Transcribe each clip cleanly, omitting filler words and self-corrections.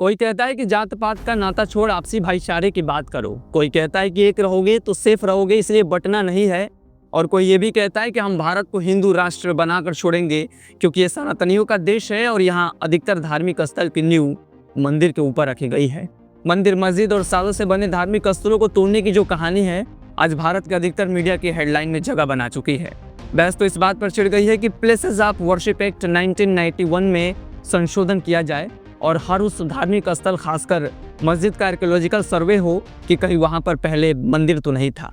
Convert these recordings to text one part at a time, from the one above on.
कोई कहता है कि जात पात का नाता छोड़ आपसी भाईचारे की बात करो। कोई कहता है कि एक रहोगे तो सेफ रहोगे, इसलिए बंटना नहीं है। और कोई ये भी कहता है कि हम भारत को हिंदू राष्ट्र बनाकर छोड़ेंगे क्योंकि ये सनातनियों का देश है और यहाँ अधिकतर धार्मिक स्थल की नींव मंदिर के ऊपर रखी गई है। मंदिर, मस्जिद और सालों से बने धार्मिक स्थलों को तोड़ने की जो कहानी है, आज भारत के अधिकतर मीडिया की हेडलाइन में जगह बना चुकी है। बहस तो इस बात पर छिड़ गई है कि प्लेसेस ऑफ वर्शिप एक्ट 1991 में संशोधन किया जाए और हर उस धार्मिक स्थल, खासकर मस्जिद का आर्कियोलॉजिकल सर्वे हो कि कहीं वहां पर पहले मंदिर तो नहीं था।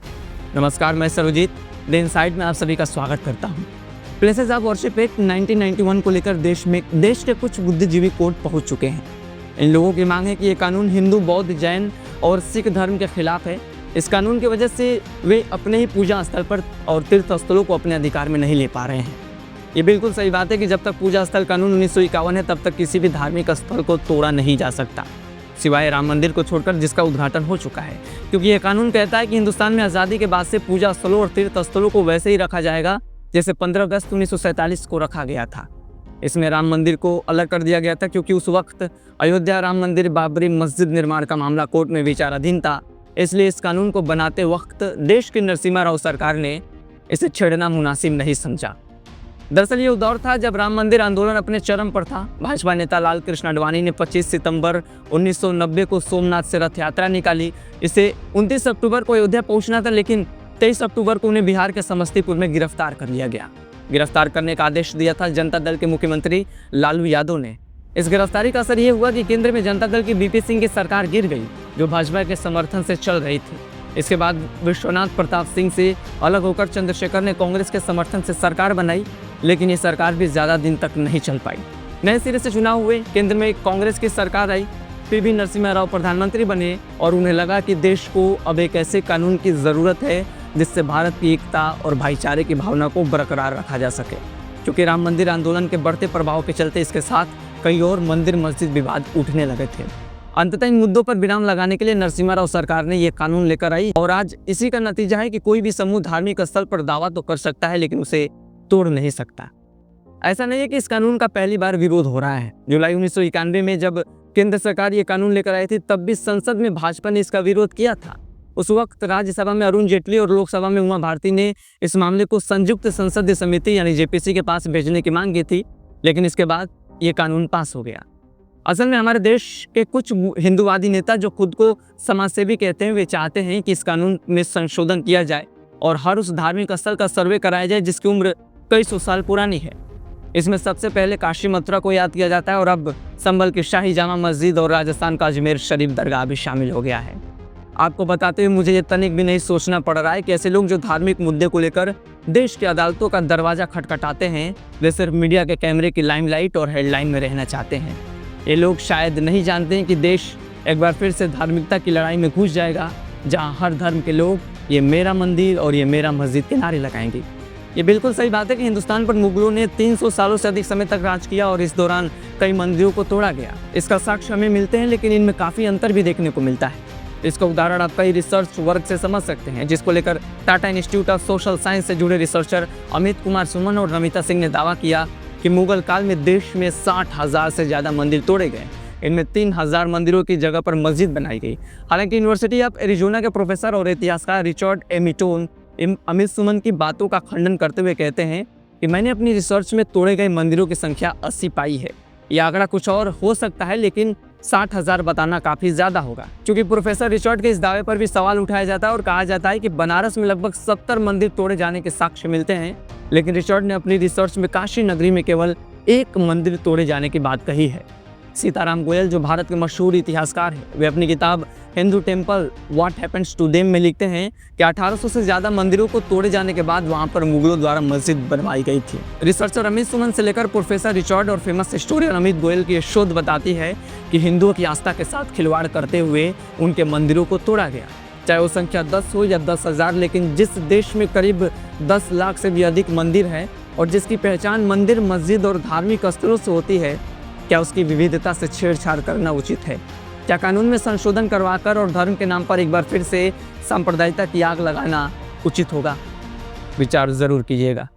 नमस्कार, मैं सर्वजीत द इनसाइड में आप सभी का स्वागत करता हूं। प्लेसेस ऑफ वर्शिप एक्ट 1991 को लेकर देश के कुछ बुद्धिजीवी कोर्ट पहुंच चुके हैं। इन लोगों की मांग है कि ये कानून हिंदू, बौद्ध, जैन और सिख धर्म के खिलाफ है। इस कानून की वजह से वे अपने ही पूजा स्थल पर और तीर्थ स्थलों को अपने अधिकार में नहीं ले पा रहे हैं। ये बिल्कुल सही बात है कि जब तक पूजा स्थल कानून 1951 है, तब तक किसी भी धार्मिक स्थल को तोड़ा नहीं जा सकता, सिवाय राम मंदिर को छोड़कर, जिसका उद्घाटन हो चुका है। क्योंकि यह कानून कहता है कि हिंदुस्तान में आज़ादी के बाद से पूजा स्थलों और तीर्थ स्थलों को वैसे ही रखा जाएगा जैसे 15 अगस्त 1947 को रखा गया था। इसमें राम मंदिर को अलग कर दिया गया था क्योंकि उस वक्त अयोध्या राम मंदिर, बाबरी मस्जिद निर्माण का मामला कोर्ट में विचाराधीन था। इसलिए इस कानून को बनाते वक्त देश की नरसिम्हा राव सरकार ने इसे छेड़ना मुनासिब नहीं समझा। दरअसल ये दौर था जब राम मंदिर आंदोलन अपने चरम पर था। भाजपा नेता लाल कृष्ण आडवाणी ने 25 सितंबर 1990 को सोमनाथ से रथ यात्रा निकाली। इसे 29 अक्टूबर को अयोध्या पहुंचना था, लेकिन 23 अक्टूबर को उन्हें बिहार के समस्तीपुर में गिरफ्तार कर लिया गया। गिरफ्तार करने का आदेश दिया था जनता दल के मुख्यमंत्री लालू यादव ने। इस गिरफ्तारी का असर ये हुआ कि केंद्र में जनता दल की बीपी सिंह की सरकार गिर गई, जो भाजपा के समर्थन से चल रही थी। इसके बाद विश्वनाथ प्रताप सिंह से अलग होकर चंद्रशेखर ने कांग्रेस के समर्थन से सरकार बनाई, लेकिन ये सरकार भी ज़्यादा दिन तक नहीं चल पाई। नए सिरे से चुनाव हुए, केंद्र में कांग्रेस की सरकार आई, पीवी नरसिम्हा राव प्रधानमंत्री बने और उन्हें लगा कि देश को अब एक ऐसे कानून की ज़रूरत है जिससे भारत की एकता और भाईचारे की भावना को बरकरार रखा जा सके। क्योंकि राम मंदिर आंदोलन के बढ़ते प्रभाव के चलते इसके साथ कई और मंदिर, मस्जिद विवाद उठने लगे थे। अंततः इन मुद्दों पर विराम लगाने के लिए नरसिम्हा राव सरकार ने ये कानून लेकर आई और आज इसी का नतीजा है कि कोई भी समूह धार्मिक स्थल पर दावा तो कर सकता है, लेकिन उसे तोड़ नहीं सकता। ऐसा नहीं है कि इस कानून का पहली बार विरोध हो रहा है। जुलाई 1991 में जब केंद्र सरकार ये कानून लेकर आई थी, तब भी संसद में भाजपा ने इसका विरोध किया था। उस वक्त राज्यसभा में अरुण जेटली और लोकसभा में उमा भारती ने इस मामले को संयुक्त संसदीय समिति यानी जेपीसी के पास भेजने की मांग की थी, लेकिन इसके बाद ये कानून पास हो गया। असल में हमारे देश के कुछ हिंदूवादी नेता जो खुद को समाजसेवी कहते हैं, वे चाहते हैं कि इस कानून में संशोधन किया जाए और हर उस धार्मिक स्थल का सर्वे कराया जाए जिसकी उम्र कई सौ साल पुरानी है। इसमें सबसे पहले काशी, मथुरा को याद किया जाता है और अब संभल की शाही जामा मस्जिद और राजस्थान का अजमेर शरीफ दरगाह भी शामिल हो गया है। आपको बताते हुए मुझे ये तनिक भी नहीं सोचना पड़ रहा है कि ऐसे लोग जो धार्मिक मुद्दे को लेकर देश की अदालतों का दरवाजा खटखटाते हैं, वे सिर्फ मीडिया के कैमरे की लाइमलाइट और हेडलाइन में रहना चाहते हैं। ये लोग शायद नहीं जानते हैं कि देश एक बार फिर से धार्मिकता की लड़ाई में घुस जाएगा, जहां हर धर्म के लोग ये मेरा मंदिर और ये मेरा मस्जिद के नारे लगाएंगे। ये बिल्कुल सही बात है कि हिंदुस्तान पर मुगलों ने 300 सालों से अधिक समय तक राज किया और इस दौरान कई मंदिरों को तोड़ा गया। इसका साक्ष्य हमें मिलते हैं, लेकिन इनमें काफ़ी अंतर भी देखने को मिलता है। इसका उदाहरण आप कई रिसर्च वर्क से समझ सकते हैं, जिसको लेकर Tata institute of social science से जुड़े रिसर्चर अमित कुमार सुमन और नमिता सिंह ने दावा किया कि मुगल काल में देश में 60,000 से ज़्यादा मंदिर तोड़े गए। इनमें 3,000 मंदिरों की जगह पर मस्जिद बनाई गई। हालांकि यूनिवर्सिटी ऑफ एरिजोना के प्रोफेसर और इतिहासकार रिचर्ड एमिटोन अमित सुमन की बातों का खंडन करते हुए कहते हैं कि मैंने अपनी रिसर्च में तोड़े गए मंदिरों की संख्या 80 पाई है। यह आंकड़ा कुछ और हो सकता है, लेकिन 60,000 बताना काफ़ी ज़्यादा होगा। क्योंकि प्रोफेसर रिचर्ड के इस दावे पर भी सवाल उठाया जाता है और कहा जाता है कि बनारस में लगभग 70 मंदिर तोड़े जाने के साक्ष्य मिलते हैं, लेकिन रिचर्ड ने अपनी रिसर्च में काशी नगरी में केवल एक मंदिर तोड़े जाने की बात कही है। सीताराम गोयल, जो भारत के मशहूर इतिहासकार हैं, वे अपनी किताब Hindu temple what happens to them में लिखते हैं कि 1800 से ज़्यादा मंदिरों को तोड़े जाने के बाद वहां पर मुगलों द्वारा मस्जिद बनवाई गई थी। रिसर्चर अमित सुमन से लेकर प्रोफेसर रिचर्ड और फेमस हिस्टोरियन अमित गोयल की शोध बताती है कि हिंदुओं की आस्था के साथ खिलवाड़ करते हुए उनके मंदिरों को तोड़ा गया, चाहे वो संख्या 10 हो या 10,000। लेकिन जिस देश में करीब 10 लाख से भी अधिक मंदिर है और जिसकी पहचान मंदिर, मस्जिद और धार्मिक स्थलों से होती है, क्या उसकी विविधता से छेड़छाड़ करना उचित है? क्या कानून में संशोधन करवाकर और धर्म के नाम पर एक बार फिर से सांप्रदायिकता की आग लगाना उचित होगा? विचार जरूर कीजिएगा।